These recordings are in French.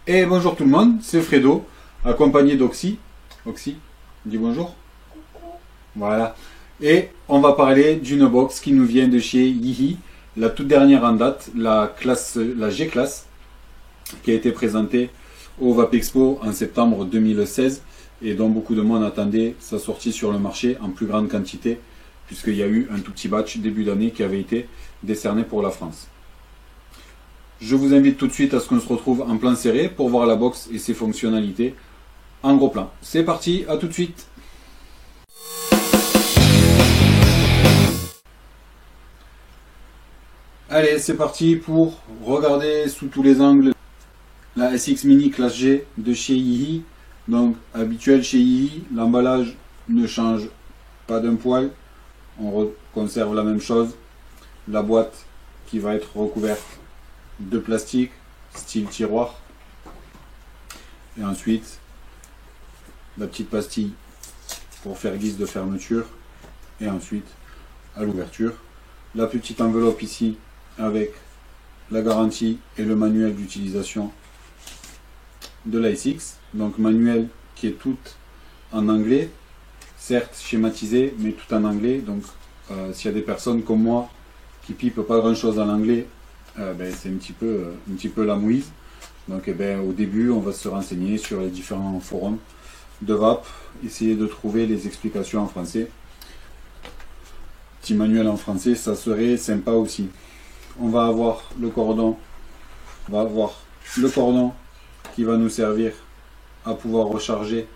Et bonjour tout le monde, c'est Fredo, accompagné d'Oxy. Oxy, dis bonjour. Voilà. Et on va parler d'une box qui nous vient de chez Yihi, la toute dernière en date, la G-Class, qui a été présentée au Vapexpo en septembre 2016 et dont beaucoup de monde attendait sa sortie sur le marché en plus grande quantité, puisqu'il y a eu un tout petit batch début d'année qui avait été décerné pour la France. Je vous invite tout de suite à ce qu'on se retrouve en plan serré pour voir la box et ses fonctionnalités en gros plan. C'est parti, à tout de suite. Allez, c'est parti pour regarder sous tous les angles la SX Mini classe G de chez Yihi. Donc, habituel chez Yihi, l'emballage ne change pas d'un poil. On conserve la même chose. La boîte qui va être recouverte de plastique, style tiroir. Et ensuite, la petite pastille pour faire guise de fermeture. Et ensuite, à l'ouverture, la petite enveloppe ici avec la garantie et le manuel d'utilisation de la SX. Donc manuel qui est tout en anglais, certes schématisé, mais tout en anglais. Donc s'il y a des personnes comme moi qui pipent pas grand chose en anglais, c'est un petit peu la mouise. Donc au début, on va se renseigner sur les différents forums de VAP, essayer de trouver les explications en français. Petit manuel en français, ça serait sympa aussi. On va avoir le cordon, qui va nous servir à pouvoir recharger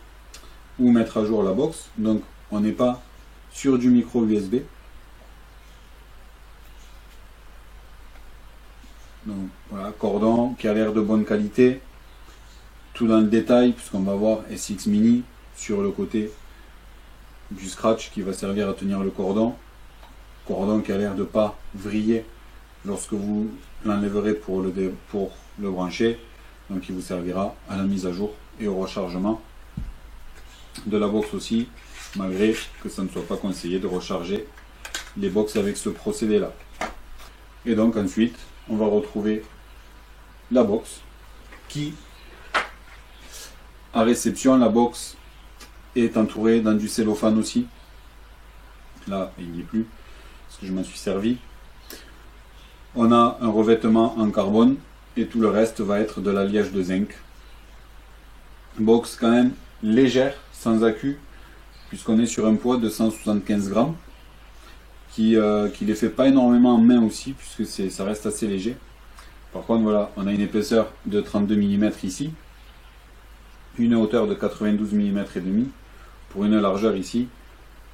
ou mettre à jour la box. Donc on n'est pas sur du micro USB. Donc voilà, cordon qui a l'air de bonne qualité, tout dans le détail, puisqu'on va voir SX Mini sur le côté du scratch qui va servir à tenir le cordon. Cordon qui a l'air de pas vriller lorsque vous l'enlèverez pour le brancher. Donc il vous servira à la mise à jour et au rechargement de la box aussi, malgré que ça ne soit pas conseillé de recharger les box avec ce procédé là. Et donc ensuite on va retrouver la box qui, à réception, la box est entourée dans du cellophane aussi. Là il n'y est plus parce que je m'en suis servi. On a un revêtement en carbone et tout le reste va être de l'alliage de zinc. Box quand même légère, sans accu, puisqu'on est sur un poids de 175 grammes, qui les fait pas énormément en main aussi, puisque ça reste assez léger. Par contre voilà, on a une épaisseur de 32 mm ici, une hauteur de 92 mm et demi, pour une largeur ici,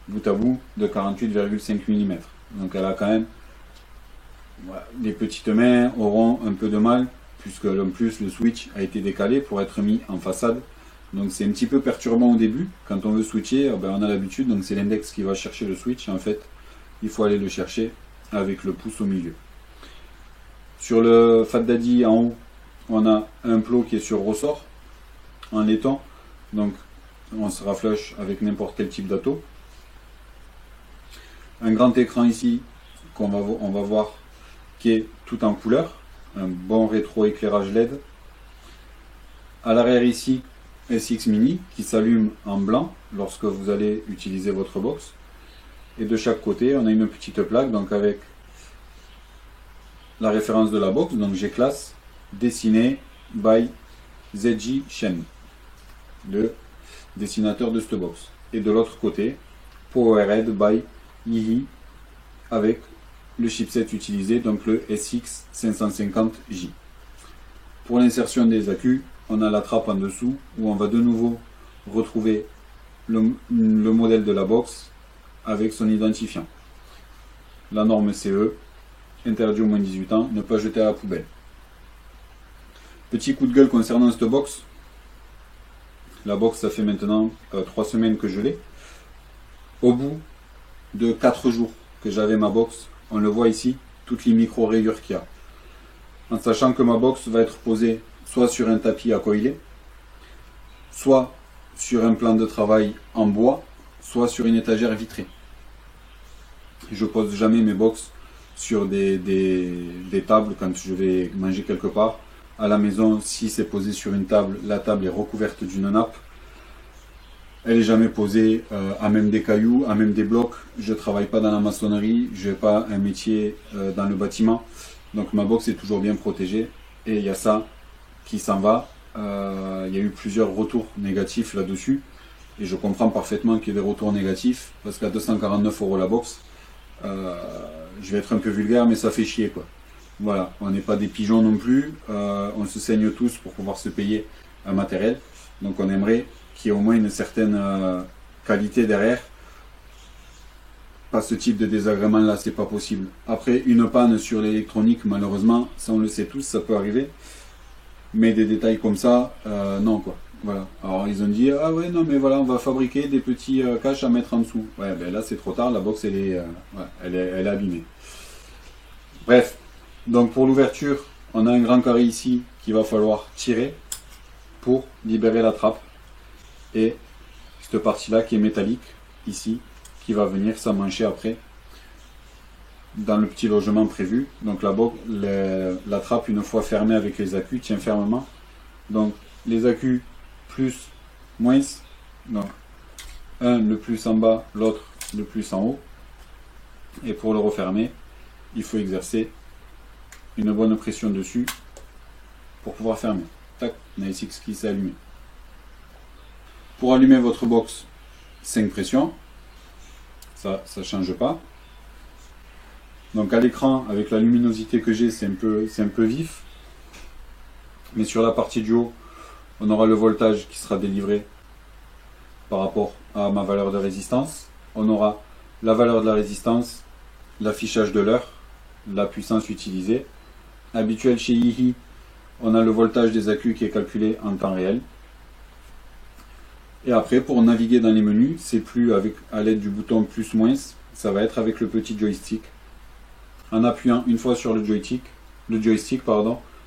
bout à bout, de 48,5 mm. Donc elle a quand même, voilà, les petites mains auront un peu de mal, puisque en plus le switch a été décalé pour être mis en façade. Donc c'est un petit peu perturbant au début, quand on veut switcher, on a l'habitude, donc c'est l'index qui va chercher le switch, et en fait il faut aller le chercher avec le pouce au milieu. Sur le Fat Daddy en haut, on a un plot qui est sur ressort, en laiton, donc on sera flush avec n'importe quel type d'atto. Un grand écran ici, on va voir, qui est tout en couleur, un bon rétro-éclairage LED. À l'arrière ici, SX Mini qui s'allume en blanc lorsque vous allez utiliser votre box. Et de chaque côté, on a une petite plaque donc avec la référence de la box, donc G-Class, dessiné by ZJ Shen, le dessinateur de cette box. Et de l'autre côté, Powerhead by Yihi avec le chipset utilisé, donc le SX550J. Pour l'insertion des accus, on a la trappe en dessous où on va de nouveau retrouver le modèle de la box avec son identifiant. La norme CE, interdit au moins 18 ans, ne pas jeter à la poubelle. Petit coup de gueule concernant cette box. La box, ça fait maintenant 3 semaines que je l'ai. Au bout de 4 jours que j'avais ma box, on le voit ici, toutes les micro-rayures qu'il y a. En sachant que ma box va être posée soit sur un tapis à coiler, soit sur un plan de travail en bois, soit sur une étagère vitrée. Je pose jamais mes box sur des tables quand je vais manger quelque part, à la maison, si c'est posé sur une table, la table est recouverte d'une nappe. Elle n'est jamais posée à même des cailloux, à même des blocs. Je ne travaille pas dans la maçonnerie, je n'ai pas un métier dans le bâtiment. Donc ma box est toujours bien protégée. Et il y a ça qui s'en va. Il y a eu plusieurs retours négatifs là-dessus. Et je comprends parfaitement qu'il y ait des retours négatifs. Parce qu'à 249 € la box, je vais être un peu vulgaire, mais ça fait chier quoi. Voilà, on n'est pas des pigeons non plus. On se saigne tous pour pouvoir se payer un matériel. Donc on aimerait qu'il y ait au moins une certaine qualité derrière. Pas ce type de désagrément là, c'est pas possible. Après, une panne sur l'électronique, malheureusement, ça on le sait tous, ça peut arriver. Mais des détails comme ça, non quoi. Voilà. Alors ils ont dit, ah ouais, non mais voilà, on va fabriquer des petits caches à mettre en dessous. Ouais, ben là c'est trop tard, la box elle est, elle est abîmée. Bref, donc pour l'ouverture, on a un grand carré ici qu'il va falloir tirer pour libérer la trappe. Et cette partie-là qui est métallique, ici, qui va venir s'emmancher après dans le petit logement prévu. Donc la trappe, une fois fermée avec les accus, tient fermement. Donc les accus plus, moins, donc un le plus en bas, l'autre le plus en haut. Et pour le refermer, il faut exercer une bonne pression dessus pour pouvoir fermer. Tac, on a ici ce qui s'est allumé. Pour allumer votre box, 5 pressions. Ça ne change pas. Donc à l'écran, avec la luminosité que j'ai, c'est un peu vif. Mais sur la partie du haut, on aura le voltage qui sera délivré par rapport à ma valeur de résistance. On aura la valeur de la résistance, l'affichage de l'heure, la puissance utilisée. Habituel chez Yihi, on a le voltage des accus qui est calculé en temps réel. Et après, pour naviguer dans les menus, c'est plus à l'aide du bouton plus moins, ça va être avec le petit joystick. En appuyant une fois sur le joystick,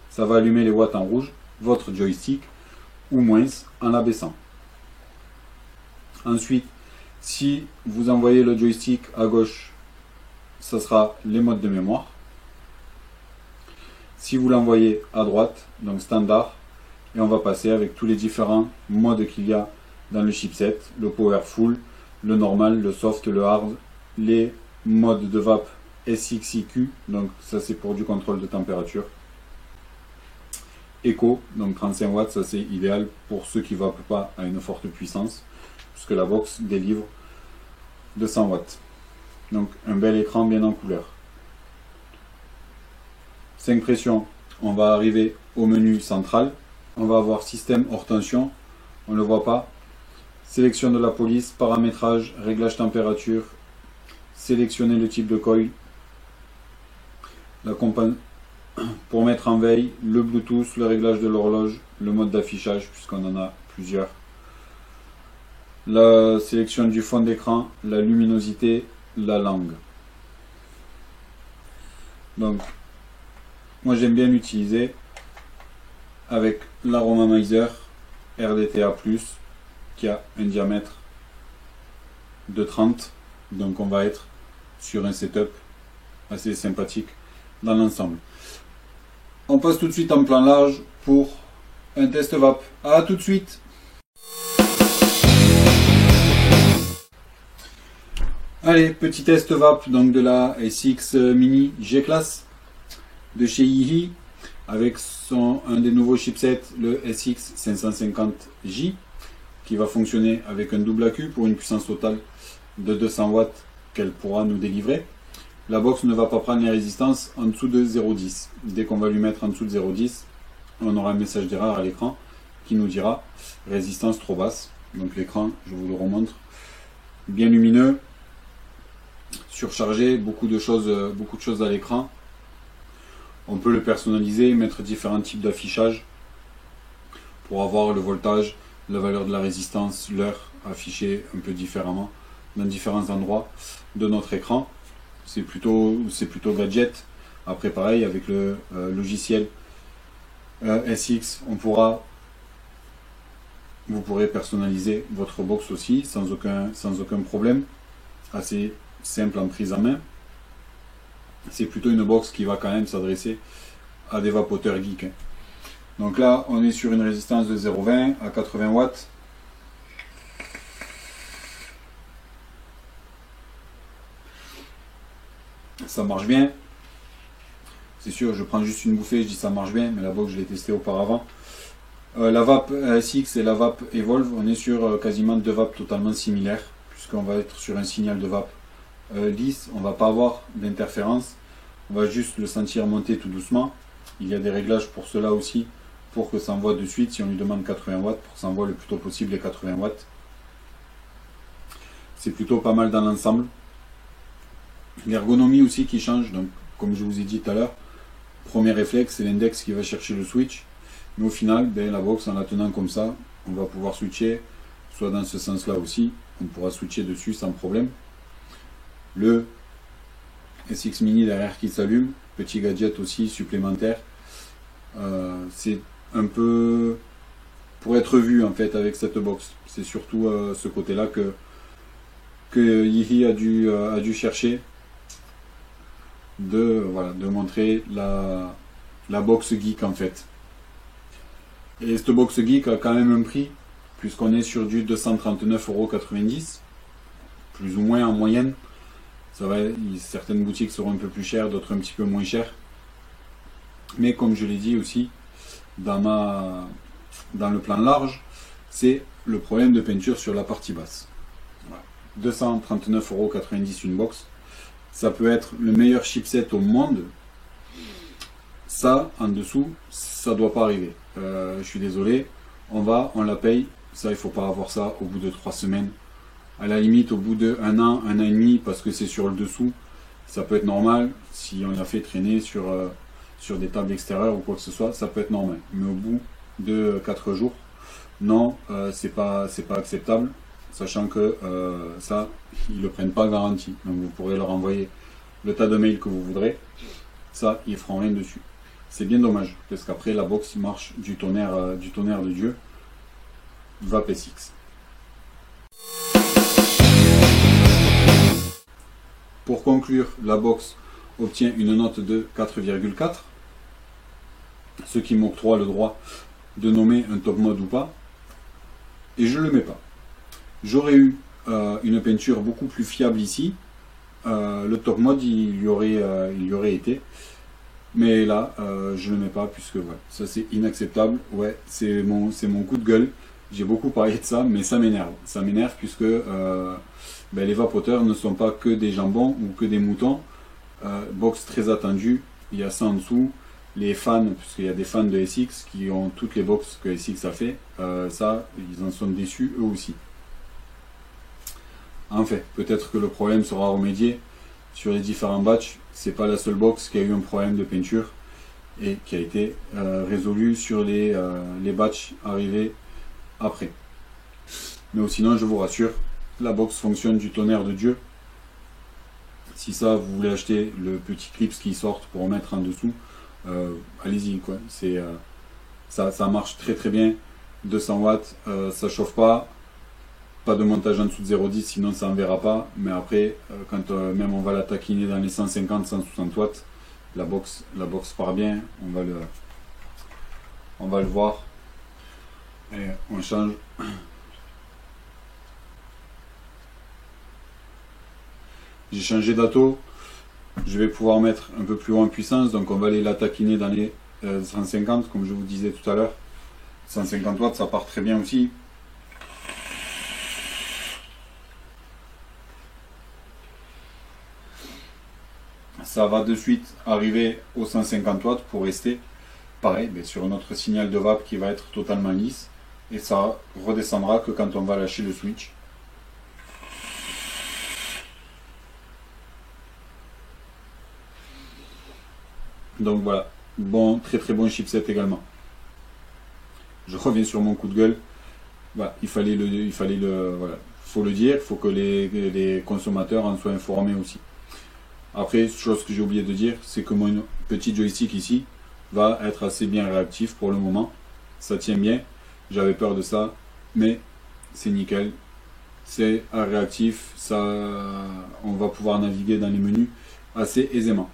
ça va allumer les watts en rouge, votre joystick, ou moins en l'abaissant. Ensuite, si vous envoyez le joystick à gauche, ça sera les modes de mémoire. Si vous l'envoyez à droite, donc standard, et on va passer avec tous les différents modes qu'il y a dans le chipset, le powerful, le normal, le soft, le hard, les modes de VAP SXIQ, donc ça c'est pour du contrôle de température. Echo, donc 35 watts, ça c'est idéal pour ceux qui ne vapent pas à une forte puissance, puisque la box délivre 200 watts. Donc un bel écran bien en couleur. 5 pressions, on va arriver au menu central. On va avoir système hors tension, on ne le voit pas. Sélection de la police, paramétrage, réglage température, sélectionner le type de coil, pour mettre en veille, le Bluetooth, le réglage de l'horloge, le mode d'affichage puisqu'on en a plusieurs, la sélection du fond d'écran, la luminosité, la langue. Donc moi j'aime bien l'utiliser avec l'Aromamizer RDTA+, qui a un diamètre de 30, donc on va être sur un setup assez sympathique dans l'ensemble. On passe tout de suite en plan large pour un test VAP. A tout de suite. Allez, petit test VAP donc de la SX Mini G-Class de chez Yihi avec un des nouveaux chipsets, le SX550J, qui va fonctionner avec un double accu pour une puissance totale de 200 watts qu'elle pourra nous délivrer. La box ne va pas prendre les résistances en dessous de 0,10. Dès qu'on va lui mettre en dessous de 0,10, on aura un message d'erreur à l'écran qui nous dira résistance trop basse. Donc l'écran, je vous le remontre, bien lumineux, surchargé, beaucoup de choses à l'écran. On peut le personnaliser, mettre différents types d'affichage pour avoir le voltage, la valeur de la résistance, l'heure affichée un peu différemment dans différents endroits de notre écran. C'est plutôt gadget. Après pareil avec le logiciel SX, vous pourrez personnaliser votre box aussi sans aucun problème. Assez simple en prise en main. C'est plutôt une box qui va quand même s'adresser à des vapoteurs geeks. Donc là, on est sur une résistance de 0,20 à 80 watts. Ça marche bien. C'est sûr, je prends juste une bouffée, je dis ça marche bien, mais la box je l'ai testé auparavant. La vape SX et la vape Evolve, on est sur quasiment deux vapes totalement similaires, puisqu'on va être sur un signal de vape lisse, on va pas avoir d'interférence, on va juste le sentir monter tout doucement. Il y a des réglages pour cela aussi, pour que ça envoie de suite, si on lui demande 80 watts, pour que ça envoie le plus tôt possible les 80 watts. C'est plutôt pas mal dans l'ensemble. L'ergonomie aussi qui change, donc comme je vous ai dit tout à l'heure, premier réflexe c'est l'index qui va chercher le switch, mais au final ben, la box en la tenant comme ça, on va pouvoir switcher, soit dans ce sens là aussi, on pourra switcher dessus sans problème. Le SX Mini derrière qui s'allume, petit gadget aussi supplémentaire, c'est un peu pour être vu en fait avec cette box, c'est surtout ce côté là que Yihi a dû chercher. De montrer la box geek en fait. Et cette box geek a quand même un prix, puisqu'on est sur du 239,90 €, plus ou moins en moyenne. Ça va, certaines boutiques seront un peu plus chères, d'autres un petit peu moins chères. Mais comme je l'ai dit aussi, dans le plan large, c'est le problème de peinture sur la partie basse. Voilà. 239,90 € une box. Ça peut être le meilleur chipset au monde. Ça, en dessous, ça doit pas arriver. Je suis désolé. On la paye. Ça, il faut pas avoir ça au bout de 3 semaines. À la limite, au bout de 1 an, 1 an et demi, parce que c'est sur le dessous. Ça peut être normal. Si on l'a fait traîner sur des tables extérieures ou quoi que ce soit, ça peut être normal. Mais au bout de 4 jours, non, c'est pas acceptable. Sachant que ça, ils ne le prennent pas garantie. Donc vous pourrez leur envoyer le tas de mails que vous voudrez. Ça, ils ne feront rien dessus. C'est bien dommage, parce qu'après la box marche du tonnerre de Dieu. Vape SX. Pour conclure, la box obtient une note de 4,4, ce qui m'octroie le droit de nommer un top mode ou pas. Et je ne le mets pas. J'aurais eu une peinture beaucoup plus fiable ici. Le top mode il y aurait été. Mais là, je ne le mets pas puisque ouais, ça c'est inacceptable. Ouais, c'est mon coup de gueule. J'ai beaucoup parlé de ça, mais ça m'énerve. Ça m'énerve puisque les vapoteurs ne sont pas que des jambons ou que des moutons. Box très attendue. Il y a ça en dessous. Les fans, puisqu'il y a des fans de SX qui ont toutes les box que SX a fait, ça, ils en sont déçus eux aussi. En fait, peut-être que le problème sera remédié sur les différents batchs. C'est pas la seule box qui a eu un problème de peinture et qui a été résolu sur les batchs arrivés après. Mais sinon, je vous rassure, la box fonctionne du tonnerre de Dieu. Si ça, vous voulez acheter le petit clips qui sort pour mettre en dessous, allez-y quoi. Ça marche très très bien. 200 watts, ça chauffe pas. Pas de montage en dessous de 0,10 sinon ça n'enverra pas, mais après quand même on va la taquiner dans les 150-160 watts, la box part bien, on va le voir et on change. J'ai changé d'atto, je vais pouvoir mettre un peu plus haut en puissance, donc on va aller la taquiner dans les 150 comme je vous disais tout à l'heure. 150 watts ça part très bien aussi. Ça va de suite arriver aux 150 watts pour rester pareil sur notre signal de vape qui va être totalement lisse et ça redescendra que quand on va lâcher le switch. Donc voilà, très très bon chipset également. Je reviens sur mon coup de gueule. Voilà, faut le dire, il faut que les consommateurs en soient informés aussi. Après, chose que j'ai oublié de dire, c'est que mon petit joystick ici va être assez bien réactif pour le moment. Ça tient bien, j'avais peur de ça, mais c'est nickel. C'est réactif, on va pouvoir naviguer dans les menus assez aisément.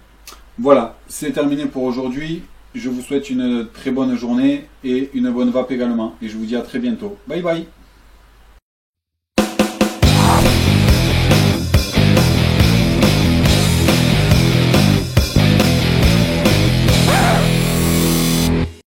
Voilà, c'est terminé pour aujourd'hui. je vous souhaite une très bonne journée et une bonne vape également. Et je vous dis à très bientôt. Bye bye.